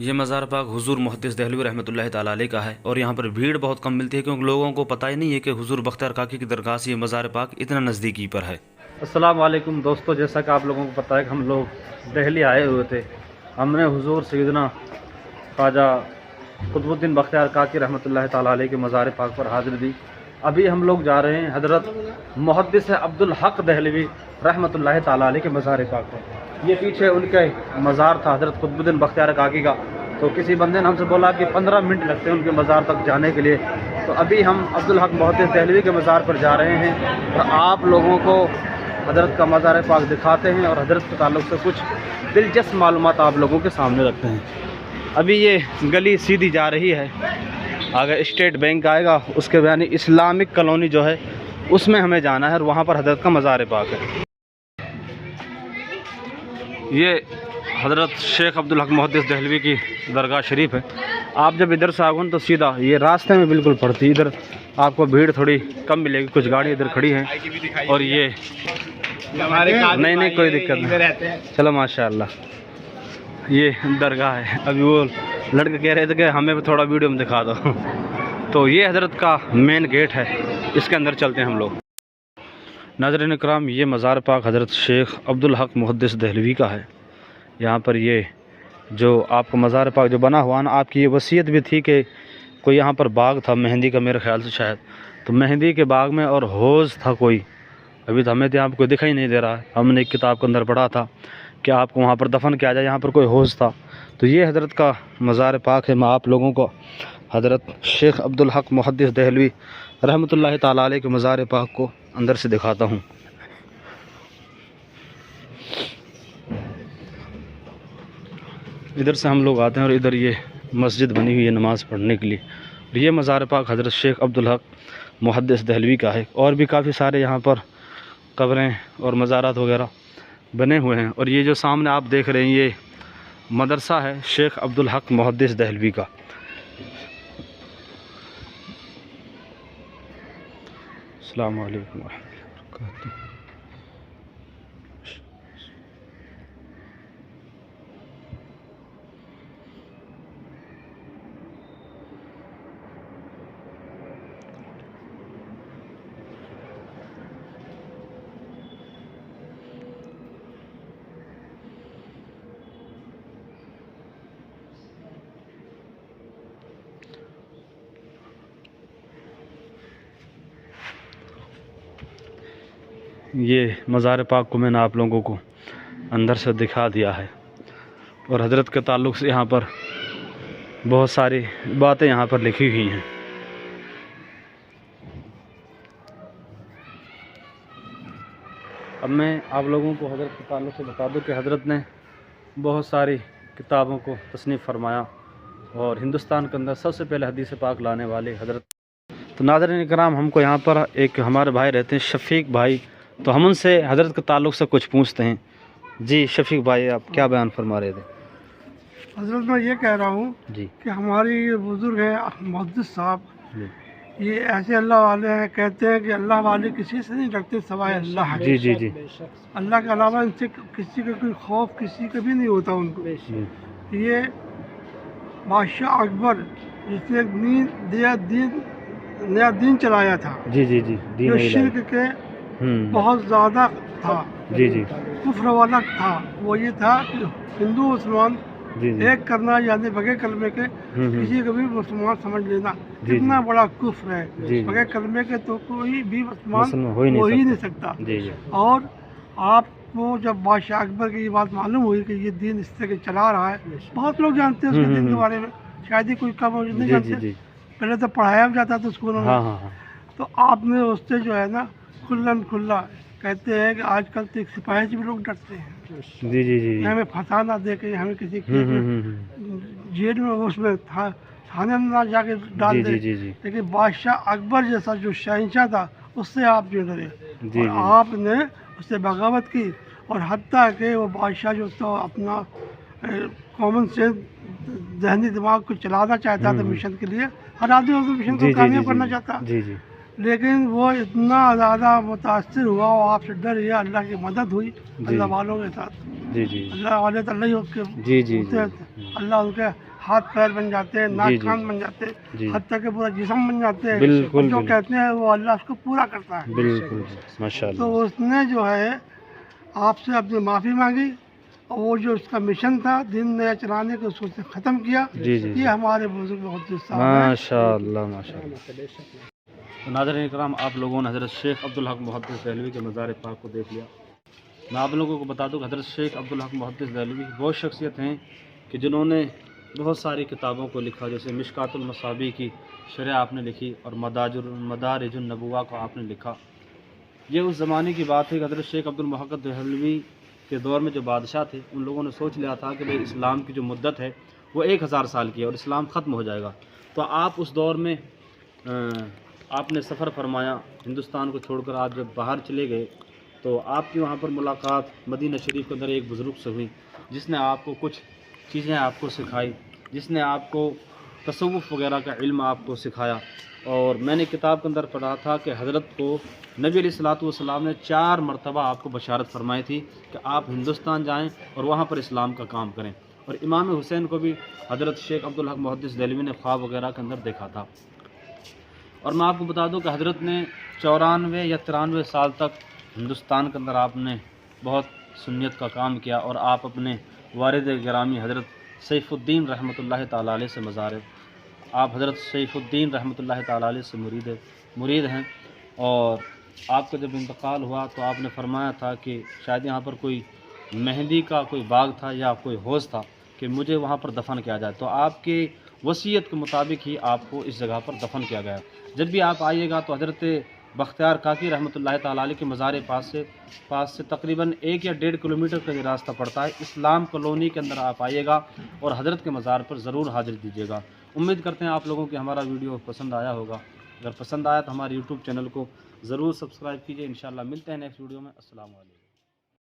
یہ مزار پاک حضور محدث دہلوی رحمۃ اللہ تعالی علیہ کا ہے، اور یہاں پر بھیڑ بہت کم ملتی ہے کیونکہ لوگوں کو پتہ ہی نہیں ہے کہ حضور بختیار کاکی کی درگاہ سے یہ مزار پاک اتنا نزدیکی پر ہے۔ السلام علیکم دوستو، جیسا کہ آپ لوگوں کو پتہ ہے کہ ہم لوگ دہلی آئے ہوئے تھے۔ ہم نے حضور سیدنا خواجہ قطب الدین بختیار کاکی رحمۃ اللہ تعالی علیہ کے مزار پاک پر حاضری دی۔ ابھی ہم لوگ جا رہے ہیں حضرت محدث عبدالحق دہلوی رحمۃ اللہ تعالی علیہ کے مزار پاک پر۔ یہ پیچھے ان کے مزار تھا حضرت قطب الدین بختیار کاکی کا، تو کسی بندے نے ہم سے بولا کہ 15 منٹ لگتے ہیں ان کے مزار تک جانے کے لیے۔ تو ابھی ہم عبدالحق محدث دہلوی کے مزار پر جا رہے ہیں اور آپ لوگوں کو حضرت کا مزار پاک دکھاتے ہیں اور حضرت کے تعلق سے کچھ دلچسپ معلومات آپ لوگوں کے سامنے رکھتے ہیں۔ ابھی یہ گلی سیدھی جا رہی ہے، آگے اسٹیٹ بینک آئے گا، اس کے یعنی اسلامک کالونی جو ہے اس میں ہمیں جانا ہے، اور وہاں پر حضرت کا مزار پاک ہے۔ یہ حضرت شیخ عبدالحق محدث دہلوی کی درگاہ شریف ہے۔ آپ جب ادھر سے آگن تو سیدھا یہ راستے میں بالکل پڑتی، ادھر آپ کو بھیڑ تھوڑی کم ملے گی، کچھ گاڑی ادھر کھڑی ہیں، اور یہ نہیں کوئی دقت نہیں، چلو ماشاءاللہ یہ درگاہ ہے۔ ابھی وہ لڑکے کہہ رہے تھے کہ ہمیں تھوڑا ویڈیو میں دکھا دو، تو یہ حضرت کا مین گیٹ ہے، اس کے اندر چلتے ہیں ہم لوگ۔ ناظرین کرام، یہ مزار پاک حضرت شیخ عبدالحق محدث دہلوی کا ہے۔ یہاں پر یہ جو آپ کا مزار پاک جو بنا ہوا نا، آپ کی یہ وصیت بھی تھی کہ کوئی یہاں پر باغ تھا مہندی کا، میرے خیال سے شاید، تو مہندی کے باغ میں اور حوض تھا کوئی، ابھی تو ہمیں تو یہاں پہ کوئی دکھائی نہیں دے رہا ہے۔ ہم نے ایک کتاب کے اندر پڑھا تھا کہ آپ کو وہاں پر دفن کیا جائے، یہاں پر کوئی حوض تھا۔ تو یہ حضرت کا مزار پاک ہے۔ میں آپ لوگوں کو حضرت شیخ عبدالحق محدث دہلوی رحمۃ اللہ تعالی علیہ کے مزار پاک کو اندر سے دکھاتا ہوں۔ ادھر سے ہم لوگ آتے ہیں اور ادھر یہ مسجد بنی ہوئی ہے نماز پڑھنے کے لیے، اور یہ مزار پاک حضرت شیخ عبدالحق محدث دہلوی کا ہے۔ اور بھی کافی سارے یہاں پر قبریں اور مزارات وغیرہ بنے ہوئے ہیں، اور یہ جو سامنے آپ دیکھ رہے ہیں یہ مدرسہ ہے شیخ عبدالحق محدث دہلوی کا۔ السلام علیکم ورحمۃ اللہ وبرکاتہ۔ یہ مزار پاک کو میں نے آپ لوگوں کو اندر سے دکھا دیا ہے، اور حضرت کے تعلق سے یہاں پر بہت ساری باتیں یہاں پر لکھی ہوئی ہیں۔ اب میں آپ لوگوں کو حضرت کے تعلق سے بتا دوں کہ حضرت نے بہت ساری کتابوں کو تصنیف فرمایا، اور ہندوستان کے اندر سب سے پہلے حدیث پاک لانے والے حضرت۔ تو ناظرین کرام، ہم کو یہاں پر ایک ہمارے بھائی رہتے ہیں شفیق بھائی، تو ہم ان سے حضرت کے تعلق سے کچھ پوچھتے ہیں۔ جی شفیق بھائی، آپ کیا بیان فرما رہے تھے؟ حضرت میں یہ کہہ رہا ہوں جی کہ ہماری یہ بزرگ ہیں محدث صاحب، جی یہ ایسے اللہ والے ہیں، کہتے ہیں کہ اللہ والے کسی سے نہیں ڈرتے سوائے اللہ جی جی جی اللہ کے علاوہ ان سے کسی کا کوئی خوف کسی کا بھی نہیں ہوتا ان کو۔ یہ بادشاہ اکبر جس نے نیا دین چلایا تھا، جی جی جی جو شرک کے بہت زیادہ تھا، جی جی کفر والا تھا، وہ یہ تھا کہ ہندو مسلمان جی ایک کرنا، یعنی بغیر کلمے کے کسی کو بھی مسلمان سمجھ لینا، کتنا بڑا کفر ہے۔ بغیر کلمے کے تو کوئی بھی مسلمان ہو ہی نہیں سکتا۔ اور آپ کو جب بادشاہ اکبر کی یہ بات معلوم ہوئی کہ یہ دین اس طرح چلا رہا ہے، بہت لوگ جانتے ہیں اس کے دین کے بارے میں، شاید ہی کوئی کم نہیں جانتے، پہلے تو پڑھایا بھی جاتا تھا اسکولوں میں۔ تو آپ نے اس سے جو ہے نا کھلا کہتے ہیں کہ آج کل تو ایک سپاہی سے بھی لوگ ڈرتے ہیں، جی جی جی ہمیں پھنسا نہ دے کے، ہمیں کسی جیل میں اس میں تھانے میں نہ جا کے ڈال دے۔ لیکن بادشاہ اکبر جیسا جو شہنشاہ تھا، اس سے آپ جو ڈرے، اور آپ نے اس سے بغاوت کی، اور حتیٰ کہ وہ بادشاہ جو تو اپنا کامن سینس ذہنی دماغ کو چلانا چاہتا تھا مشن کے لیے، ہر آدمی اس مشن کو کامیاب کرنا چاہتا، لیکن وہ اتنا زیادہ متاثر ہوا اور آپ سے ڈر گیا، اللہ کی مدد ہوئی اللہ والوں کے ساتھ۔ اللہ والے تو اللہ ہی ہوتے ہیں، اللہ ان کے ہاتھ پیر بن جاتے ہیں، جی ناک جی کان بن جاتے ہیں، جی حتیٰ کہ پورا جسم بن جاتے ہیں، بالکل اور جو بالکل کہتے ہیں وہ اللہ اس کو پورا کرتا ہے۔ بالکل ماشاء تو اللہ اس نے جو ہے آپ سے اپنی معافی مانگی، اور وہ جو اس کا مشن تھا دین نیا چلانے کو، اس کو ختم کیا۔ جی جی یہ ہمارے بزرگ محدث صاحب ہیں۔ ماشاء اللہ ماشاء اللہ۔ تو ناظرین کرام، آپ لوگوں نے حضرت شیخ عبدالحق محدث دہلوی کے مزار پاک کو دیکھ لیا۔ میں آپ لوگوں کو بتا دوں کہ حضرت شیخ عبدالحق محدث دہلوی وہ شخصیت ہیں کہ جنہوں نے بہت ساری کتابوں کو لکھا، جیسے مشکات المصابیح کی شرح آپ نے لکھی، اور مدارج النبوہ کو آپ نے لکھا۔ یہ اس زمانے کی بات ہے کہ حضرت شیخ عبدالحق دہلوی کے دور میں جو بادشاہ تھے، ان لوگوں نے سوچ لیا تھا کہ بھئی اسلام کی جو مدت ہے وہ 1000 سال کی ہے اور اسلام ختم ہو جائے گا۔ تو آپ اس دور میں آپ نے سفر فرمایا، ہندوستان کو چھوڑ کر آپ جب باہر چلے گئے تو آپ کی وہاں پر ملاقات مدینہ شریف کے اندر ایک بزرگ سے ہوئی، جس نے آپ کو کچھ چیزیں آپ کو سکھائی، جس نے آپ کو تصوف وغیرہ کا علم آپ کو سکھایا۔ اور میں نے کتاب کے اندر پڑھا تھا کہ حضرت کو نبی علیہ الصلوۃ والسلام نے 4 مرتبہ آپ کو بشارت فرمائی تھی کہ آپ ہندوستان جائیں اور وہاں پر اسلام کا کام کریں، اور امام حسین کو بھی حضرت شیخ عبدالحق محدث دہلوی نے خواب وغیرہ کے اندر دیکھا تھا۔ اور میں آپ کو بتا دوں کہ حضرت نے 94 یا 93 سال تک ہندوستان کے اندر آپ نے بہت سنت کا کام کیا، اور آپ اپنے والد گرامی حضرت سیف الدین رحمۃ اللہ تعالیٰ علیہ سے مزار، آپ حضرت سیف الدین رحمۃ اللہ تعالیٰ علیہ سے مرید ہیں۔ اور آپ کا جب انتقال ہوا تو آپ نے فرمایا تھا کہ شاید یہاں پر کوئی مہندی کا کوئی باغ تھا یا کوئی حوض تھا کہ مجھے وہاں پر دفن کیا جائے، تو آپ کے وصیت کے مطابق ہی آپ کو اس جگہ پر دفن کیا گیا۔ جب بھی آپ آئیے گا تو حضرت بختیار کاکی رحمۃ اللہ تعالیٰ علیہ کے مزار پاس سے تقریباً 1 یا 1.5 کلومیٹر کا یہ راستہ پڑتا ہے۔ اسلام کالونی کے اندر آپ آئیے گا اور حضرت کے مزار پر ضرور حاضر دیجیے گا۔ امید کرتے ہیں آپ لوگوں کو ہمارا ویڈیو پسند آیا ہوگا۔ اگر پسند آیا تو ہمارے یوٹیوب چینل کو ضرور سبسکرائب کیجیے۔ انشاءاللہ ملتے ہیں نیکسٹ ویڈیو میں۔ السلام علیکم۔